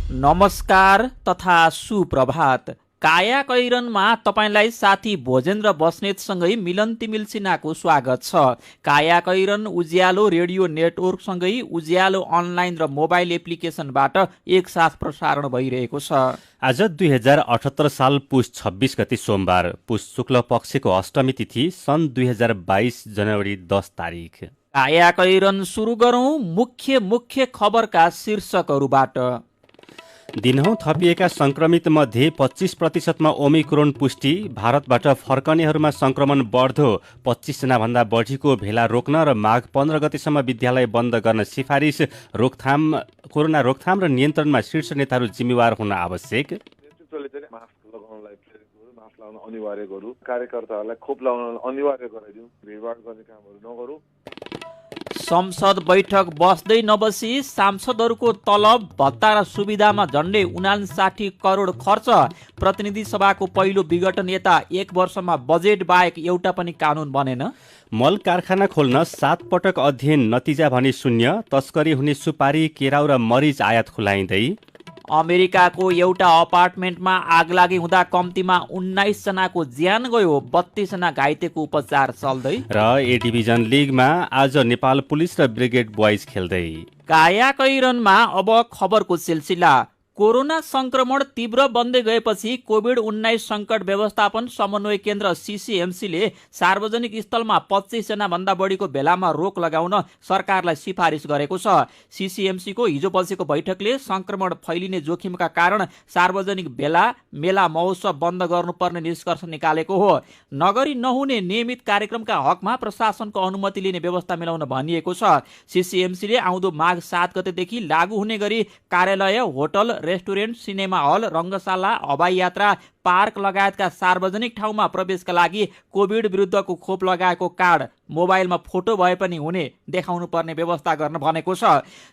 नमस्कार तथा सुप्रभात। काया कैरनमा तपाईलाई साथी भोजेन्द्र बस्नेतसँगै मिलन तिमिल सिन्हाको स्वागत छ। काया कैरन उज्यालो रेडियो नेटवर्कसँगै उज्यालो अनलाइन र मोबाइल एप्लिकेसनबाट एकसाथ प्रसारण भइरहेको छ। आज 2078 साल पुस 26 गते सोमबार, पुस शुक्ल पक्षको अष्टमी तिथि, सन् 2022 जनवरी 10 तारिक। काया कैरन सुरु गरौं मुख्य खबरका शीर्षकहरूबाट। दिनहुँ थपिएका संक्रमित मध्ये 25%मा ओमिक्रोन पुष्टि। भारतबाट फर्कनेहरूमा संक्रमण बढ्दो। 25 जना भन्दा बढीको भेला रोक्न र माघ 15 गतेसम्म विद्यालय बन्द गर्न सिफारिस। कोरोना रोकथाम र नियन्त्रणमा शीर्ष नेताहरू जिम्मेवार हुन आवश्यक। अनिवार्य गरौँ, कार्यकर्ताहरूलाई खोप लगाउन अनिवार्य गराइदिउँ, भिडभाड गर्ने कामहरू नगरौँ। संसद बैठक बस्दै नबसी सांसदहरूको तलब भत्ता र सुविधामा झण्डै 59 करोड खर्च। प्रतिनिधि सभाको पहिलो विघटन यता 1 वर्षमा बजेट बाहेक एउटा पनि कानुन बनेन। मल कारखाना खोल्न 7 पटक अध्ययन, नतिजा भने शून्य। तस्करी हुने सुपारी, केराउ र मरिच आयात खुलाइँदै। अमेरिकाको एउटा अपार्टमेन्टमा आगलागी हुँदा कम्तीमा 19 जनाको ज्यान गयो, 32 जना घाइतेको उपचार चल्दै। र ए डिभिजन लिगमा आज नेपाल पुलिस र ब्रिगेड बोइज खेल्दै। काया कैरनमा अब खबरको सिलसिला। कोरोना संक्रमण तीव्र बन्दै गएपछि कोभिड-19 संकट व्यवस्थापन समन्वय केन्द्र सीसीएमसीले सार्वजनिक स्थलमा 25 जना भन्दा बढीको भेलामा रोक लगाउन सरकारलाई सिफारिस गरेको छ। सीसीएमसीको हिजो बसेको बैठकले संक्रमण फैलिने जोखिमका कारण सार्वजनिक भेला, मेला, महोत्सव बन्द गर्नुपर्ने निष्कर्ष निकालेको हो। नगरी नहुने नियमित कार्यक्रमका हकमा प्रशासनको अनुमति लिने व्यवस्था मिलाउन भनिएको छ। सीसीएमसीले आउँदो माघ 7 गतेदेखि लागू हुने गरी कार्यालय, होटल, रेस्टुरेन्ट, सिनेमा हल, रङ्गशाला, हवाई यात्रा, पार्क लगायतका सार्वजनिक ठाउँमा प्रवेशका लागि कोभिड विरुद्धको खोप लगाएको कार्ड मोबाइलमा फोटो भए पनि हुने देखाउनु पर्ने व्यवस्था गर्न भनेको छ।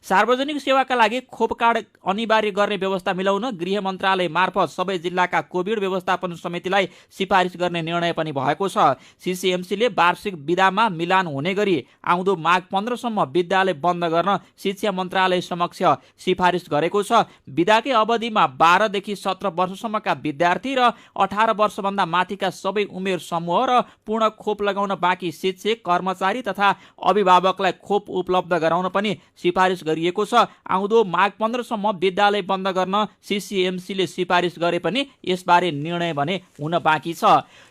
सार्वजनिक सेवाका लागि खोप कार्ड अनिवार्य गर्ने व्यवस्था मिलाउन गृह मन्त्रालय मार्फत सबै जिल्लाका कोभिड व्यवस्थापन समितिलाई सिफारिस गर्ने निर्णय पनि भएको छ। सीसीएमसीले वार्षिक बिदामा मिलान हुने गरी आउँदो माघ 15 सम्म विद्यालय बन्द गर्न शिक्षा मन्त्रालय समक्ष सिफारिस गरेको छ। बिदाकै अवधिमा 12 देखि 17 वर्षसम्मका विद्यार्थी र 18 वर्षभन्दा माथिका सबै उमेर समूह र पूर्ण खोप लगाउन बाँकी शिक्षक, कर्मचारी तथा अभिभावकलाई खोप उपलब्ध गराउन पनि सिफारिस गरिएको छ। आउँदो माघ 15 सम्म विद्यालय बन्द गर्न सीसीएमसीले सिफारिस गरे पनि यसबारे निर्णय भने हुन बाँकी छ।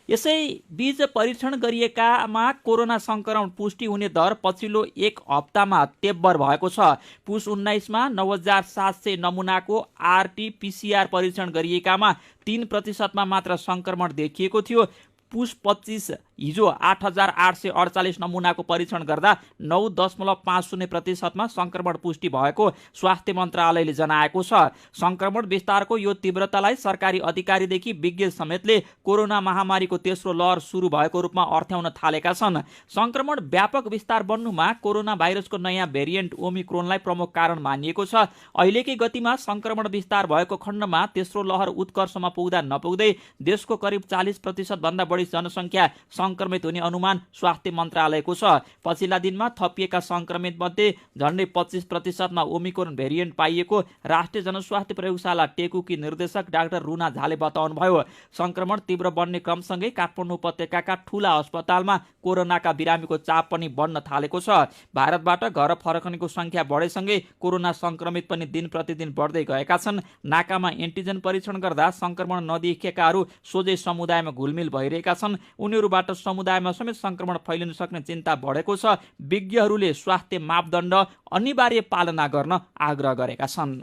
यसै बीच परीक्षण गरिएकामा कोरोना संक्रमण पुष्टि हुने दर पछिल्लो 1 हप्तामा तेब्बर भएको छ। पुस 19 मा 9700 नमुनाको आरटीपीसीआर परीक्षण गरिएकामा 3% मात्र संक्रमण देखिएको थियो। पुस 25 हिजो 8848 नमुनाको परीक्षण गर्दा 9.50% संक्रमण पुष्टि भएको स्वास्थ्य मन्त्रालयले जनाएको छ। संक्रमण विस्तारको यो तीव्रतालाई सरकारी अधिकारीदेखि विज्ञ समेतले कोरोना महामारीको तेस्रो लहर सुरु भएको रूपमा अर्थ्याउन थालेका छन्। संक्रमण व्यापक विस्तार बन्नुमा कोरोना भाइरसको नयाँ भेरिएन्ट ओमिक्रोनलाई प्रमुख कारण मानिएको छ। अहिलेकै गतिमा संक्रमण विस्तार भएको खण्डमा तेस्रो लहर उत्कर्षमा पुग्दा नपुग्दै देशको करिब 40% भन्दा बढी जनसङ्ख्या संक्रमित हुने अनुमान स्वास्थ्य मन्त्रालयको छ। पछिल्ला दिनमा थपिएका संक्रमित मध्ये झण्डै 25%मा ओमिक्रोन भेरिएन्ट पाइएको राष्ट्रिय जनस्वास्थ्य प्रयोगशाला टेकुकी निर्देशक डाक्टर रुना झाले बताउनुभयो। संक्रमण तीव्र बन्ने क्रमसँगै काठमाडौँ उपत्यकाका ठूला अस्पतालमा कोरोनाका बिरामीको चाप पनि बढ्न थालेको छ। भारतबाट घर फर्कनेको संख्या बढेसँगै कोरोना संक्रमित पनि दिन प्रतिदिन बढ्दै गएका छन्। नाकामा एन्टिजेन परीक्षण गर्दा संक्रमण नदेखिएकाहरू सोझै समुदायमा घुलमिल भइरहेका छन्। उनीहरूबाट समुदायमा समेत संक्रमण फैलिन सक्ने चिन्ता बढेको छ। विज्ञहरूले स्वास्थ्य मापदण्ड अनिवार्य पालना गर्न आग्रह गरेका छन्।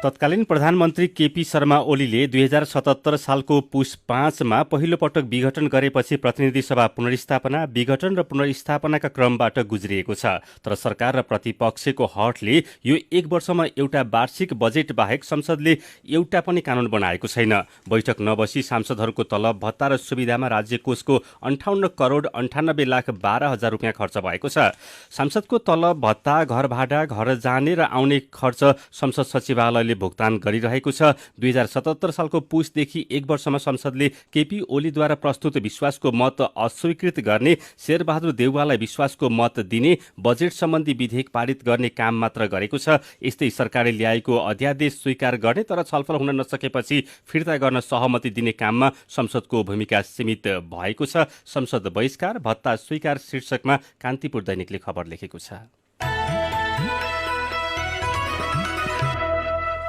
तत्कालीन प्रधानमन्त्री केपी शर्मा ओलीले 2077 सालको पुस 5 मा पहिलो पटक विघटन गरेपछि प्रतिनिधि सभा पुनर्स्थापना, विघटन र पुनर्स्थापनाका क्रमबाट गुज्रिएको छ। तर सरकार र प्रतिपक्षको हटले यो 1 वर्षमा एउटा वार्षिक बजेट बाहेक संसदले एउटा पनि कानुन बनाएको छैन। बैठक नबसी सांसदहरूको तलब भत्ता र सुविधामा राज्य कोषको 58 करोड 98 लाख 12 हजार रुपियाँ खर्च भएको छ। सांसदको तलब भत्ता, घर भाडा, घर जाने र आउने खर्च संसद सचिवालयले संस्थाहरूले भुक्तान गरिरहेको छ। 2077 सालको पुसदेखि 1 वर्षमा संसदले केपी ओलीद्वारा प्रस्तुत विश्वासको मत अस्वीकृत गर्ने, शेरबहादुर देउवालाई विश्वासको मत दिने, बजेट सम्बन्धी विधेयक पारित गर्ने काम मात्र गरेको छ। यस्तै सरकारले ल्याएको अध्यादेश स्वीकार गर्ने तर छलफल हुन नसकेपछि फिर्ता गर्न सहमति दिने काममा संसदको भूमिका सीमित भएको छ। संसद बहिष्कार भत्ता स्वीकार शीर्षकमा कान्तिपुर दैनिकले खबर लेखेको छ।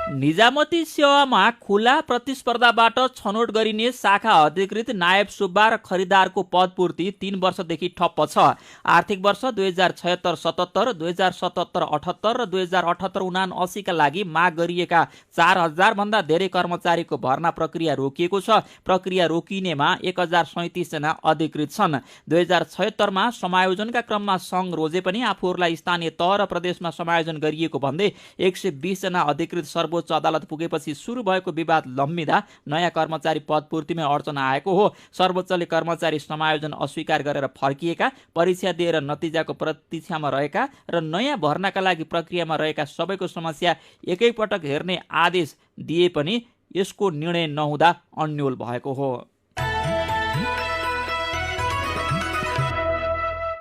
निजामती सेवामा खुला प्रतिस्पर्धाबाट छनौट गरिने शाखा अधिकृत नायब सुब्बा र खरिदारको पदपूर्ति 3 वर्षदेखि ठप्प छ। आर्थिक वर्ष 2076-77, 2077-78 र 2078-79 का लागि माग गरिएका 4000 भन्दा धेरै कर्मचारीको भर्ना प्रक्रिया रोकिएको छ। प्रक्रिया रोकिनेमा 1037 जना अधिकृत छन्। 2076 मा समायोजनका क्रममा सङ्घ रोजे पनि आफूहरूलाई स्थानीय तह र प्रदेशमा समायोजन गरिएको भन्दै 120 जना अधिकृत सर्वोच्च अदालत पुगेपछि सुरु भएको विवाद लम्बिँदा नयाँ कर्मचारी पदपूर्तिमा अडचन आएको हो। सर्वोच्चले कर्मचारी समायोजन अस्वीकार गरेर फर्किएका, परीक्षा दिएर नतिजाको प्रतीक्षामा रहेका र नयाँ भर्नाका लागि प्रक्रियामा रहेका सबैको समस्या एकैपटक हेर्ने आदेश दिए पनि यसको निर्णय नहुँदा अन्यल भएको हो।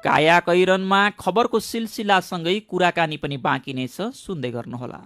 कायाकैरनमा खबरको सिलसिलासँगै कुराकानी पनि बाँकी नै छ, सुन्दै गर्नुहोला।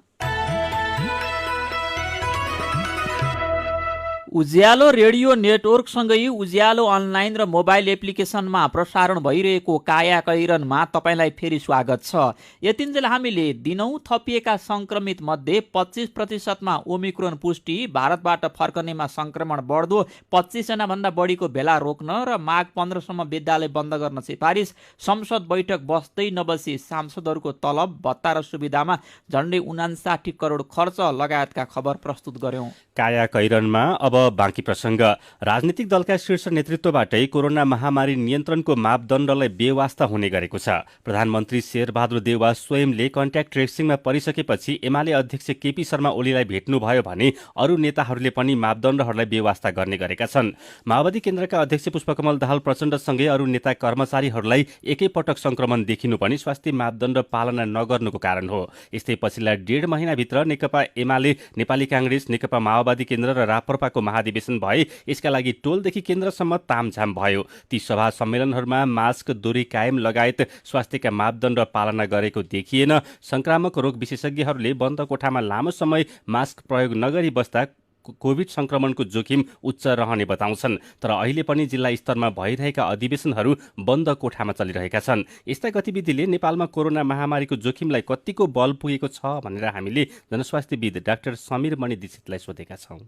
उज्यालो रेडियो नेटवर्कसँगै उज्यालो अनलाइन र मोबाइल एप्लिकेसनमा प्रसारण भइरहेको कायाकैरनमा तपाईँलाई फेरि स्वागत छ। यतिन्जेल हामीले दिनौँ थपिएका सङ्क्रमित मध्ये 25% ओमिक्रोन पुष्टि, भारतबाट फर्कनेमा सङ्क्रमण बढ्दो, 25 जना भन्दा बढीको भेला रोक्न र माघ 15 सम्म विद्यालय बन्द गर्न सिफारिस, संसद बैठक बस्दै नबसी सांसदहरूको तलब, भत्ता र सुविधामा झण्डै 59 करोड खर्च लगायतका खबर प्रस्तुत गर्यौं। कायाकैरनमा अब बाँकी प्रसङ्ग। राजनीतिक दलका शीर्ष नेतृत्वबाटै कोरोना महामारी नियन्त्रणको मापदण्डलाई बेवास्ता हुने गरेको छ। प्रधानमन्त्री शेरबहादुर देउवा स्वयंले कन्ट्याक्ट ट्रेसिङमा परिसकेपछि एमाले अध्यक्ष केपी शर्मा ओलीलाई भेट्नुभयो भने अरू नेताहरूले पनि मापदण्डहरूलाई बेवास्ता गर्ने गरेका छन्। माओवादी केन्द्रका अध्यक्ष पुष्पकमल दाहाल प्रचण्डसँगै अरू नेता कर्मचारीहरूलाई एकैपटक सङ्क्रमण देखिनु पनि स्वास्थ्य मापदण्ड पालना नगर्नुको कारण हो। यस्तै पछिल्ला 1.5 महिनाभित्र नेकपा एमाले, नेपाली काङ्ग्रेस, नेकपा माओवादी केन्द्र र राप्रपाको महाधिवेशन भए। यसका लागि टोलदेखि केन्द्रसम्म तामझाम भयो। ती सभा सम्मेलनहरूमा मास्क, दूरी कायम लगायत स्वास्थ्यका मापदण्ड पालना गरेको देखिएन। संक्रामक रोग विशेषज्ञहरूले बन्द कोठामा लामो समय मास्क प्रयोग नगरी बस्दा कोभिड संक्रमणको जोखिम उच्च रहने बताउँछन्। तर अहिले पनि जिल्ला स्तरमा भइरहेका अधिवेशनहरू बन्द कोठामा चलिरहेका छन्। यस्ता गतिविधिले नेपालमा कोरोना महामारीको जोखिमलाई कतिको बल पुगेको छ भनेर हामीले जनस्वास्थ्यविद डाक्टर समीर मणि दीक्षितलाई सोधेका छौँ।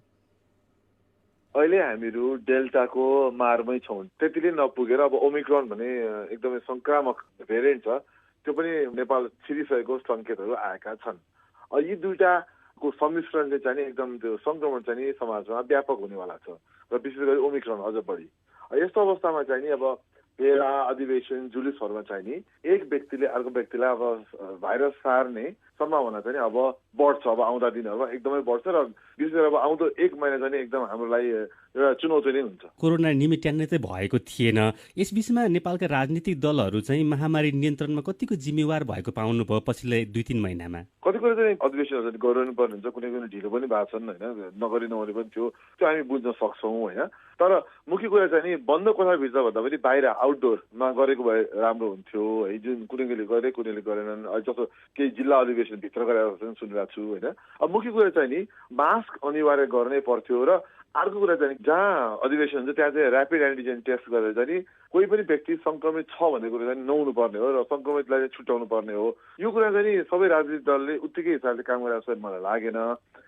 अहिले हामीहरू डेल्टाको मारमै छौँ। त्यतिले नपुगेर अब ओमिक्रोन भने एकदमै संक्रामक भेरिएन्ट छ, त्यो पनि नेपाल छिरिसकेको सङ्केतहरू आएका छन्। यी दुईटाको सम्मिश्रणले चाहिँ एकदम त्यो संक्रमण चाहिँ समाजमा व्यापक हुनेवाला छ र विशेष गरी ओमिक्रोन अझ बढी। यस्तो अवस्थामा चाहिँ अब भेला, अधिवेशन, जुलुसहरूमा चाहिँ नि एक व्यक्तिले अर्को व्यक्तिलाई अब भाइरस सार्ने सम्भावना चाहिँ अब बढ्छ। अब आउँदा दिनहरूमा एकदमै बढ्छ र विशेष गरी अब आउँदो 1 महिना चाहिँ एकदम हाम्रो लागि एउटा चुनौती नै हुन्छ। कोरोना निमित्यान्नै चाहिँ भएको थिएन। यस विषयमा नेपालका राजनीतिक दलहरू चाहिँ महामारी नियन्त्रणमा कतिको जिम्मेवार भएको पाउनुभयो पछिल्लो 2-3 महिनामा? कति कुरा चाहिँ अधिवेशनहरू गराउनु पर्ने हुन्छ, कुनै कुनै ढिलो पनि भएको छन् होइन, नगरी नगरी पनि थियो, त्यो हामी बुझ्न सक्छौँ होइन। तर मुख्य कुरा चाहिँ नि बन्द कोठाभित्र भन्दा पनि बाहिर आउटडोरमा गरेको भए राम्रो हुन्थ्यो है। जुन कुनैले गरे कुनैले गरेनन्, जस्तो केही जिल्ला अधिवेशन भित्र गरेर सुनिरहेको छु होइन। अब मुख्य कुरा चाहिँ नि मास्क अनिवार्य गर्नै पर्थ्यो र अर्को कुरा चाहिँ जहाँ अधिवेशन हुन्छ त्यहाँ चाहिँ ऱ्यापिड एन्टिजेन टेस्ट गरेर चाहिँ कोही पनि व्यक्ति संक्रमित छ भन्ने कुरा चाहिँ नहुनु पर्ने हो र संक्रमितलाई छुट्याउनु पर्ने हो। यो कुरा चाहिँ सबै राजनीतिक दलले उत्तिकै हिसाबले काम गरेर जस्तो मलाई लागेन।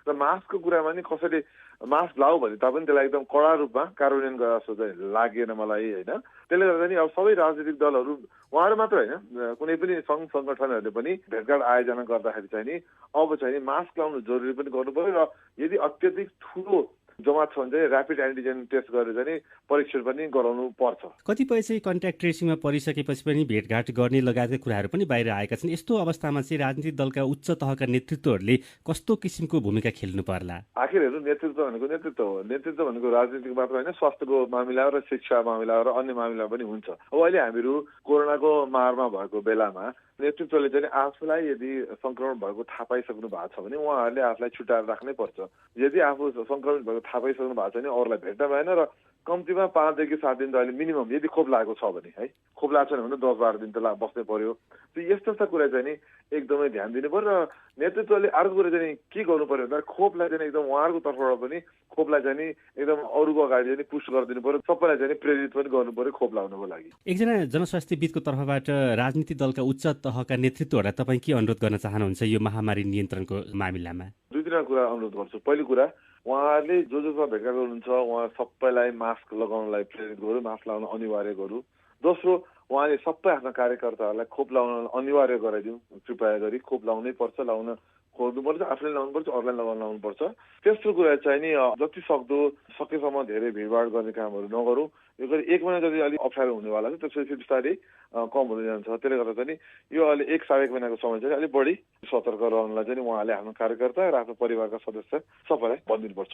र मास्कको कुरामा नि कसैले मास्क लाऊ भने तापनि त्यसलाई एकदम कडा रूपमा कार्यान्वयन गरेर जस्तो चाहिँ लागेन मलाई होइन। त्यसले गर्दा नि अब सबै राजनीतिक दलहरू, उहाँहरू मात्र होइन, कुनै पनि सङ्घ सङ्गठनहरूले पनि भेटघाट आयोजना गर्दाखेरि चाहिँ नि अब चाहिँ मास्क लाउनु जरुरी पनि गर्नु पर्यो र यदि अत्यधिक ठुलो जमात छ भने चाहिँ ऱ्यापिड एन्टिजेन टेस्ट गरेर चाहिँ परीक्षण पनि गराउनु पर्छ। कतिपय चाहिँ कन्ट्याक्ट ट्रेसिङमा परिसकेपछि पनि भेटघाट गर्ने लगायतका कुराहरू पनि बाहिर आएका छन्। यस्तो अवस्थामा चाहिँ राजनीतिक दलका उच्च तहका नेतृत्वहरूले कस्तो किसिमको भूमिका खेल्नु पर्ला? आखिर हेर्नु, नेतृत्व भनेको नेतृत्व हो। नेतृत्व भनेको राजनीतिक मात्र होइन, स्वास्थ्यको मामिला र शिक्षा मामिला र अन्य मामिला पनि हुन्छ। अब अहिले हामीहरू कोरोनाको मारमा भएको बेलामा नेतृत्वले चाहिँ आफूलाई यदि संक्रमण भएको थाहा पाइसक्नु भएको छ भने उहाँहरूले आफूलाई छुटाएर राख्नै पर्छ। यदि आफू संक्रमित भएको थाहा पाइसक्नु भएको छ भने अरूलाई भेट्न भएन र कम्तीमा 5 देखि 7 दिन त अहिले मिनिमम यदि खोप लागेको छ भने है, खोप लागेको छैन भने 10-12 दिन त बस्नै पर्यो। यस्तो यस्ता कुरा चाहिँ नि एकदमै ध्यान दिनु पर्यो। र नेतृत्वले अर्को कुरा चाहिँ के गर्नु पर्यो भन्दा खोपलाई चाहिँ एकदम उहाँहरूको तर्फबाट पनि खोपलाई चाहिँ नि एकदम अरूको अगाडि चाहिँ पुस्ट गरिदिनु पर्यो, सबैलाई चाहिँ प्रेरित पनि गर्नु पर्यो खोप लाउनको लागि। एकजना जनस्वास्थ्यविदको तर्फबाट राजनीतिक दलका उच्च तहका नेतृत्वहरूलाई तपाईँ के अनुरोध गर्न चाहनुहुन्छ यो महामारी नियन्त्रणको मामिलामा? 2-3 कुरा अनुरोध गर्छु। पहिलो कुरा, उहाँहरूले जोसँग भेट्का गर्नुहुन्छ उहाँ सबैलाई मास्क लगाउनलाई प्रेरित गरौँ, मास्क लगाउन अनिवार्य गरौँ। दोस्रो, उहाँले सबै आफ्ना कार्यकर्ताहरूलाई खोप लाउन अनिवार्य गराइदिउँ। कृपया गरी खोप लाउनै पर्छ, लाउन खोज्नुपर्छ, आफूले लाउनुपर्छ, अरूलाई लाउनुपर्छ। तेस्रो कुरा चाहिँ नि जति सक्दो सकेसम्म धेरै भिडभाड गर्ने कामहरू नगरौँ। यो गरी 1 महिना जति अलिक अप्ठ्यारो हुनेवाला छ, त्यसपछि बिस्तारै कम हुँदै जान्छ। त्यसले गर्दा चाहिँ यो अहिले 1-1.5 महिनाको समय चाहिँ अलिक बढी सतर्क रहनलाई चाहिँ उहाँले आफ्नो कार्यकर्ता र आफ्नो परिवारका सदस्य सबैलाई भनिदिनुपर्छ।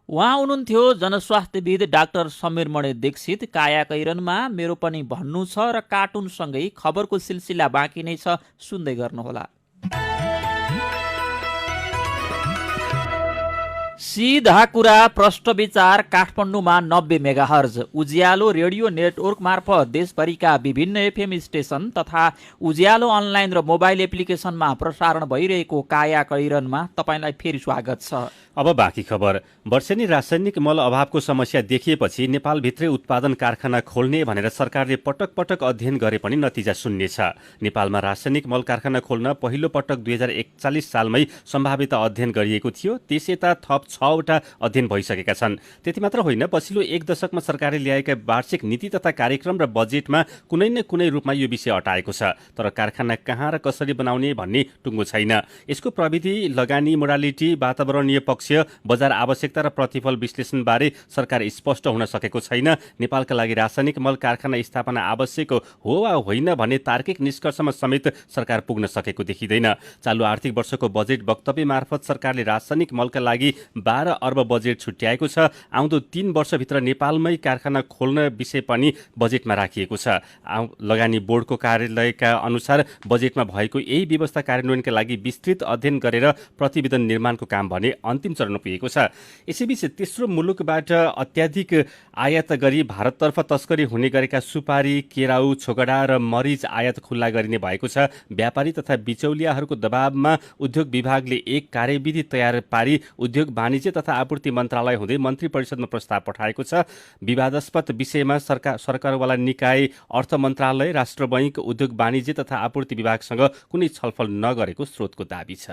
उहाँ हुनुहुन्थ्यो जनस्वास्थ्यविद डाक्टर समीर मणि दीक्षित। कायाकैरनमा मेरो पनि भन्नु छ र कार्टुनसँगै खबरको सिलसिला बाँकी नै छ, सुन्दै गर्नुहोला। सीधा कुरा प्रष्ट विचार काठमाडौँमा 90 मेगाहर्ज उज्यालो रेडियो नेटवर्क मार्फत देशभरिका विभिन्न एफएम स्टेशन तथा उज्यालो अनलाइन र मोबाइल एप्लिकेसनमा प्रसारण भइरहेको कायाकैरनमा तपाईलाई फेरि स्वागत छ। अब बाँकी खबर। वर्षेनी रासायनिक मल अभावको समस्या देखिएपछि नेपालभित्रै उत्पादन कारखाना खोल्ने भनेर सरकारले पटक पटक अध्ययन गरे पनि नतिजा शून्य छ। नेपालमा रासायनिक मल कारखाना खोल्न पहिलो पटक 2041 सालमै सम्भाव्यता अध्ययन गरिएको थियो। त्यस यता थप 6 वटा अध्ययन भइसकेका छन्। त्यति मात्र होइन, पछिल्लो 1 दशकमा सरकारले ल्याएका वार्षिक नीति तथा कार्यक्रम र बजेटमा कुनै न कुनै रूपमा यो विषय अटाएको छ। तर कारखाना कहाँ र कसरी बनाउने भन्ने टुङ्गो छैन। यसको प्रविधि, लगानी, मोडालिटी, वातावरणीय पक्ष, बजार आवश्यकता र प्रतिफल विश्लेषण बारे सरकार स्पष्ट हुन सकेको छैन। नेपालका लागि रासायनिक मल कारखाना स्थापना आवश्यक हो वा होइन भन्ने तार्किक निष्कर्षमा समेत सरकार पुग्न सकेको देखिँदैन। चालु आर्थिक वर्षको बजेट वक्तव्य मार्फत सरकारले रासायनिक मलका लागि 12 अर्ब बजेट छुट्याएको छ। आउँदो 3 वर्षभित्र नेपालमै कारखाना खोल्न विषय पनि बजेटमा राखिएको छ। लगानी बोर्डको कार्यालयका अनुसार बजेटमा भएको यही व्यवस्था कार्यान्वयनका लागि विस्तृत अध्ययन गरेर प्रतिवेदन निर्माणको काम भने अन्तिम चरण पुगेको छ। यसैबीच तेस्रो मुलुकबाट अत्याधिक आयात गरी भारततर्फ तस्करी हुने गरेका सुपारी, केराउ, छोगडा र मरिच आयात खुल्ला गरिने भएको छ। व्यापारी तथा बिचौलियाहरूको दबावमा उद्योग विभागले एक कार्यविधि तयार पारी उद्योग वाणिज्य तथा आपूर्ति मन्त्रालय हुँदै मन्त्री परिषदमा प्रस्ताव पठाएको छ। विवादास्पद विषयमा सरकारवाला निकाय अर्थ मन्त्रालय, राष्ट्र बैंक, उद्योग वाणिज्य तथा आपूर्ति विभागसँग कुनै छलफल नगरेको स्रोतको दाबी छ।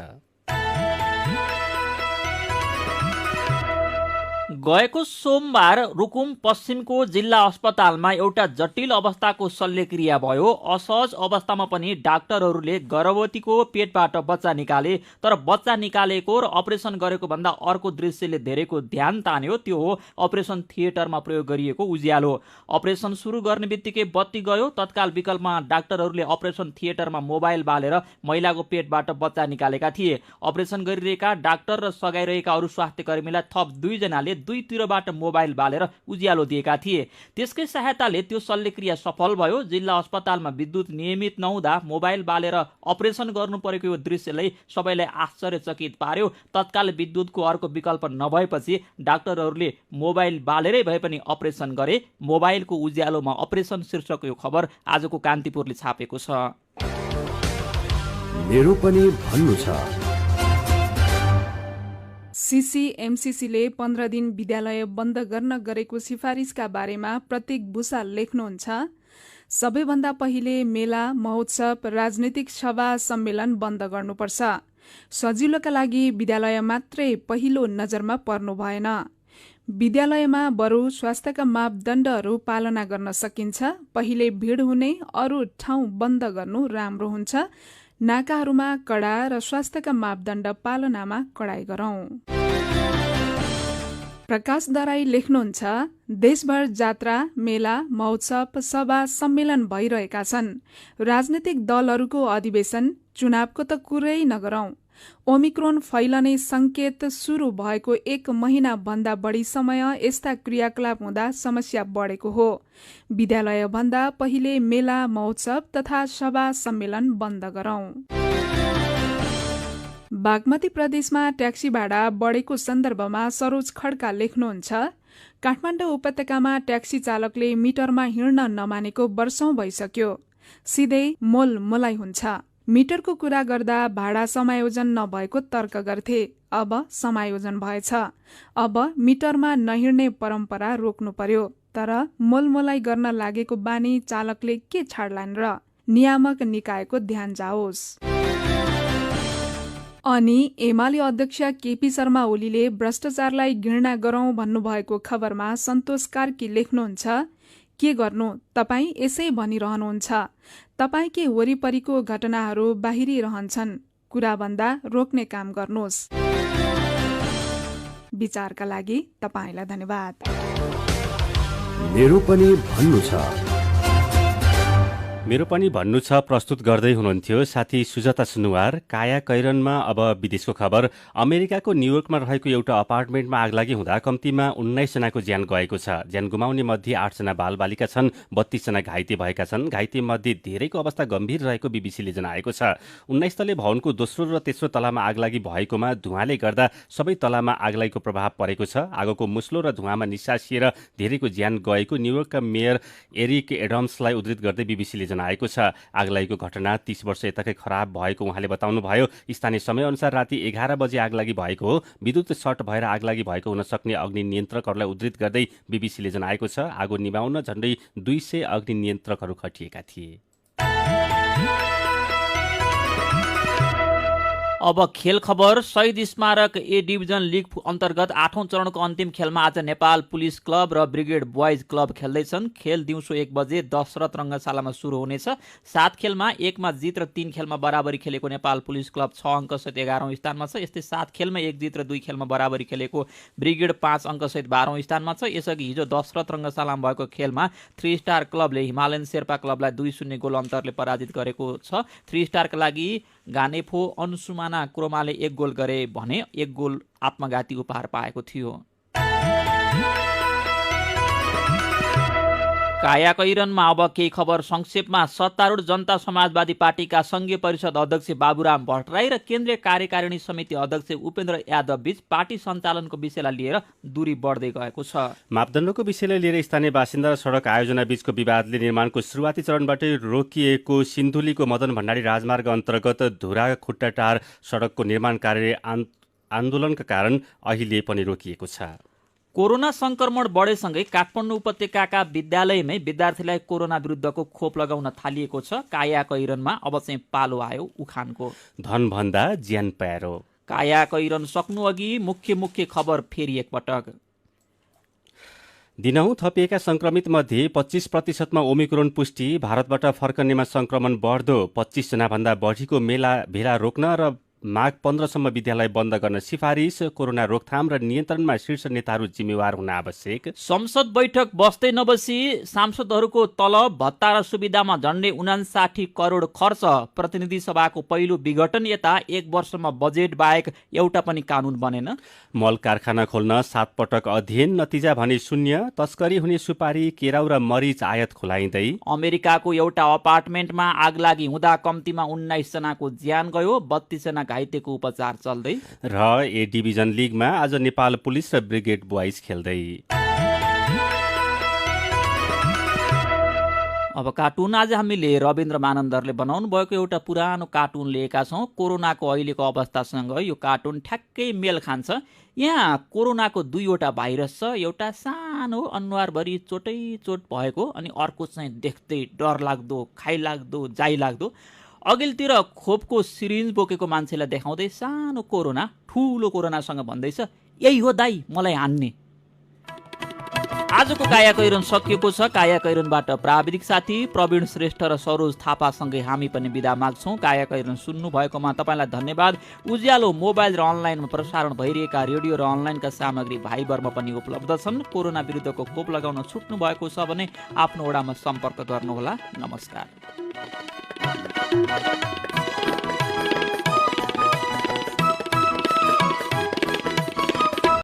गएको सोमबार रुकुम पश्चिमको जिल्ला अस्पतालमा एउटा जटिल अवस्थाको शल्यक्रिया भयो। असहज अवस्थामा पनि डाक्टरहरूले गर्भवतीको पेटबाट बच्चा निकाले। तर बच्चा निकालेको र अपरेसन गरेको भन्दा अर्को दृश्यले धेरैको ध्यान तान्यो। त्यो हो अपरेसन थिएटरमा प्रयोग गरिएको उज्यालो। अपरेसन सुरु गर्ने बित्तिकै बत्ती गयो। तत्काल विकल्पमा डाक्टरहरूले अपरेसन थिएटरमा मोबाइल बालेर महिलाको पेटबाट बच्चा निकालेका थिए। अपरेसन गरिरहेका डाक्टर र सघाइरहेका अरू स्वास्थ्य कर्मीलाई थप 2 जनाले दुईतिरबाट मोबाइल बालेर उज्यालो दिएका थिए। त्यसकै सहायताले त्यो शल्यक्रिया सफल भयो। जिल्ला अस्पतालमा विद्युत नियमित नहुँदा मोबाइल बालेर अपरेसन गर्नु परेको यो दृश्यले सबैलाई आश्चर्यचकित पार्यो। तत्काल विद्युतको अर्को विकल्प नभएपछि डाक्टरहरूले मोबाइल बालेरै भए पनि अपरेसन गरे। मोबाइलको उज्यालोमा अपरेसन शीर्षकको यो खबर आजको कान्तिपुरले छापेको छ। मेरो पनि भन्नु छ। सीसीएमसीसीले 15 दिन विद्यालय बन्द गर्न गरेको सिफारिसका बारेमा प्रत्येक भूषाल लेख्नुहुन्छ। सबैभन्दा पहिले मेला, महोत्सव, राजनीतिक सभा सम्मेलन बन्द गर्नुपर्छ। सजिलोका लागि विद्यालय मात्रै पहिलो नजरमा पर्नु भएन। विद्यालयमा बरु स्वास्थ्यका मापदण्डहरू पालना गर्न सकिन्छ। पहिले भिड हुने अरू ठाउँ बन्द गर्नु राम्रो हुन्छ। नाकाहरूमा कडा र स्वास्थ्यका मापदण्ड पालनामा कडाई गरौं। प्रकाश दराई लेख्नुहुन्छ, देशभर जात्रा, मेला, महोत्सव, सभा सम्मेलन भइरहेका छन्। राजनीतिक दलहरूको अधिवेशन, चुनावको त कुरै नगरौं। ओमिक्रोन फैलने संकेत सुरु भएको 1 महिनाभन्दा बढी समय यस्ता क्रियाकलाप हुँदा समस्या बढेको हो। विद्यालयभन्दा पहिले मेला, महोत्सव तथा सभा सम्मेलन बन्द गरौं। बागमती प्रदेशमा ट्याक्सी भाडा बढेको सन्दर्भमा सरोज खड्का लेख्नुहुन्छ, काठमाडौँ उपत्यकामा ट्याक्सी चालकले मिटरमा हिँड्न नमानेको वर्षौं भइसक्यो। सिधै मोल मोलाई हुन्छ। मिटरको कुरा गर्दा भाडा समायोजन नभएको तर्क गर्थे, अब समायोजन भएछ। अब मिटरमा नहिँड्ने परम्परा रोक्नु पर्यो। तर मोलमोलाई गर्न लागेको बानी चालकले के छाड्लान् र? नियामक निकायको ध्यान जाओस्। अनि एमाले अध्यक्ष केपी शर्मा ओलीले भ्रष्टाचारलाई घृणा गरौं भन्नुभएको खबरमा सन्तोष कार्की लेख्नुहुन्छ, के गर्नु, तपाईँ यसै भनिरहनुहुन्छ। तपाईँकै वरिपरिको घटनाहरू बाहिरिरहन्छन्। कुराभन्दा रोक्ने काम गर्नुहोस्। विचारका लागि तपाईँलाई धन्यवाद। मेरो पनि भन्नु छ। मेरो पनि भन्नु छ प्रस्तुत गर्दै हुनुहुन्थ्यो साथी सुजाता सुनुवार। काया कैरनमा अब विदेशको खबर। अमेरिकाको न्युयोर्कमा रहेको एउटा अपार्टमेन्टमा आगलागी हुँदा कम्तीमा 19 जनाको ज्यान गएको छ। ज्यान गुमाउने मध्ये 8 जना बालबालिका छन्, 32 जना घाइते भएका छन्। घाइते मध्ये धेरैको अवस्था गम्भीर रहेको बीबीसीले जनाएको छ। 19 तले भवनको दोस्रो र तेस्रो तलामा आगलागी भएकोमा धुवाँले गर्दा सबै तलामा आगलागीको प्रभाव परेको छ। आगोको मुस्लो र धुवाँमा निसासिएर धेरैको ज्यान गएको न्युयोर्कका मेयर एरिक एडम्सलाई उद्धृत गर्दै बीबीसीले आएको छ। आगलागीको घटना 30 वर्ष यताकै खराब भएको उहाँले बताउनुभयो। स्थानीय समयअनुसार राति 11 बजे आगलागी भएको हो। विद्युत सर्ट भएर आगलागी भएको हुन सक्ने अग्नि नियन्त्रकहरूलाई उद्धृत गर्दै बीबीसीले जनाएको छ। आगो निभाउन झण्डै 200 अग्नि नियन्त्रकहरू खटिएका थिए। अब खेल खबर। शहीद स्मारक ए डिभिजन लिग अन्तर्गत 8औं चरणको अन्तिम खेलमा आज नेपाल पुलिस क्लब र ब्रिगेड बोइज क्लब खेल्दैछन्। खेल दिउँसो 1 बजे दशरथ रङ्गशालामा सुरु हुनेछ। 7 खेलमा 1 मा जित र 3 खेलमा बराबरी खेलेको नेपाल पुलिस क्लब 6 अङ्कसहित 11औं स्थानमा छ। यस्तै 7 खेलमा 1 जित र 2 खेलमा बराबरी खेलेको ब्रिगेड 5 अङ्कसहित 12औं स्थानमा छ। यसअघि हिजो दशरथ रङ्गशालामा भएको खेलमा 3 स्टार क्लबले हिमालयन शेर्पा क्लबलाई 2-0 गोल अन्तरले पराजित गरेको छ। 3 स्टारका लागि गानेफो अनुसुमाना क्रोमाले 1 गोल गरे भने 1 गोल आत्मघाती उपहार पाएको थियो। काया कैरनमा अब केही खबर संक्षेपमा। सत्तारूढ जनता समाजवादी पार्टीका संघीय परिषद अध्यक्ष बाबुराम भट्टराई र केन्द्रीय कार्यकारिणी समिति अध्यक्ष उपेन्द्र यादव बीच पार्टी सञ्चालनको विषयलाई लिएर दूरी बढ्दै गएको छ। मापदण्डको विषयलाई लिएर स्थानीय बासिन्दा र सडक आयोजना बीचको विवादले निर्माणको सुरुवाती चरणबाटै रोकिएको सिन्धुलीको मदन भण्डारी राजमार्ग अन्तर्गत धुरा खुट्टाटार सडकको निर्माण कार्य आन्दोलनका कारण अहिले पनि रोकिएको छ। कोरोना संक्रमण बढेसँगै काठमाडौँ उपत्यकाका विद्यालयमै विद्यार्थीलाई कोरोना विरुद्धको खोप लगाउन थालिएको छ। काया कैरनमा अब चाहिँ पालो आयो उखानको। धनभन्दा ज्यान प्यारो। काया कैरन सक्नु अघि मुख्य खबर फेरि एकपटक। दिनहुँ थपिएका संक्रमित मध्ये 25% ओमिक्रोन पुष्टि। भारतबाट फर्कनेमा संक्रमण बढ्दो। 25 जनाभन्दा बढीको भेला रोक्न र माघ 15 सम्म विद्यालय बन्द गर्न सिफारिस। कोरोना रोकथाम र नियन्त्रणमा शीर्ष नेताहरू जिम्मेवार हुन आवश्यक। संसद बैठक बस्दै नबसी सांसदहरूको तलब भत्ता र सुविधामा झण्डै 59 करोड खर्च। प्रतिनिधि सभाको पहिलो विघटन यता 1 वर्षमा बजेट बाहेक एउटा पनि कानून बनेन। मल कारखाना खोल्न 7 पटक अध्ययन, नतिजा भने शून्य। तस्करी हुने सुपारी, केराउ र मरिच आयात खुलाइँदै। अमेरिकाको एउटा अपार्टमेन्टमा आगलागी हुँदा कम्तीमा 19 जनाको ज्यान गयो, 32 जना घाइतेको उपचार चल्दै। र ए डिभिजन लिगमा आज नेपाल पुलिस र ब्रिगेड बोइज खेल्दै। अब कार्टुन। आज हामीले रविन्द्र मानन्दरले बनाउनु भएको एउटा पुरानो कार्टुन लिएका छौँ। कोरोनाको अहिलेको अवस्थासँग यो कार्टुन ठ्याक्कै मेल खान्छ। यहाँ कोरोनाको 2वटा भाइरस छ। एउटा सानो अनुहारभरि चोट भएको, अनि अर्को चाहिँ देख्दै डरलाग्दो, खाइलाग्दो, जाइलाग्दो। अघिल्तिर खोपको सिरिन्ज बोकेको मान्छेलाई देखाउँदै सानो कोरोना ठुलो कोरोनासँग भन्दैछ, यही हो दाइ मलाई हान्ने। आजको काया कैरन सकिएको छ। काया कैरनबाट प्राविधिक साथी प्रवीण श्रेष्ठ र सरोज थापासँगै हामी पनि बिदा माग्छौँ। काया कैरन सुन्नु भएकोमा तपाईँलाई धन्यवाद। उज्यालो मोबाइल र अनलाइनमा प्रसारण भइरहेका रेडियो र अनलाइनका सामग्री भाइबरमा पनि उपलब्ध छन्। कोरोना विरुद्धको खोप लगाउन छुट्नु भएको छ भने आफ्नो वडामा सम्पर्क गर्नुहोला। नमस्कार।